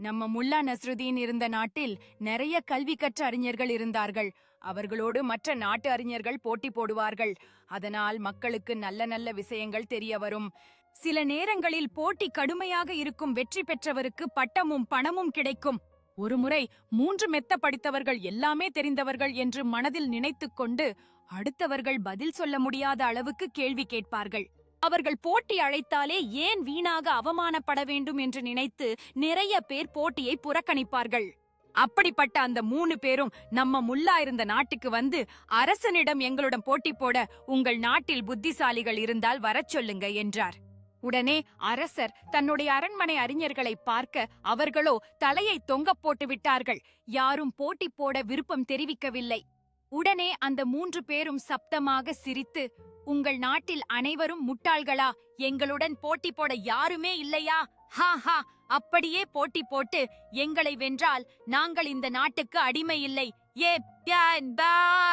நம்ம முல்லா நஸ்ருதீன் இருந்த நாட்டில் நிறைய கல்வி கற்ற அறிஞர்கள் இருந்தார்கள். அவர்களோடு மற்ற நாட்டு அறிஞர்கள் போட்டி போடுவார்கள். அதனால் மக்களுக்கு நல்ல நல்ல விஷயங்கள் தெரிய வரும். சில நேரங்களில் போட்டி கடுமையாக இருக்கும். வெற்றி பெற்றவருக்கு பட்டமும் பணமும் கிடைக்கும். ஒருமுறை 3 மெத்த படித்தவர்கள் எல்லாமே தெரிந்தவர்கள் என்று மனதில் நினைத்துக் கொண்டு அடுத்தவர்கள் பதில் சொல்ல முடியாத அளவுக்கு கேள்வி கேட்பார்கள். அவர்கள் போட்டி அழைத்தாலே ஏன் வீணாக அவமானப்பட வேண்டும் என்று நினைத்து நிறைய பேர் போட்டியை புறக்கணிப்பார்கள். அப்படிப்பட்ட அந்த 3 பேரும் நம்ம முல்லா இருந்த நாட்டுக்கு வந்து அரசனிடம் எங்களுடன் போட்டி போட உங்கள் நாட்டில் புத்திசாலிகள் இருந்தால் வரச் சொல்லுங்க என்றார். உடனே அரசர் தன்னுடைய அரண்மனை அறிஞர்களை பார்க்க அவர்களோ தலையை தொங்கப் போட்டு விட்டார்கள். யாரும் போட்டி போட விருப்பம் தெரிவிக்கவில்லை. உடனே அந்த 3 பேரும் சப்தமாக சிரித்து, உங்கள் நாட்டில் அனைவரும் முட்டாள்களா? எங்களுடன் போட்டி போட யாருமே இல்லையா? ஹா ஹா, அப்படியே போட்டி போட்டு எங்களை வென்றால் நாங்கள் இந்த நாட்டுக்கு அடிமை இல்லை. ஏ பாய்.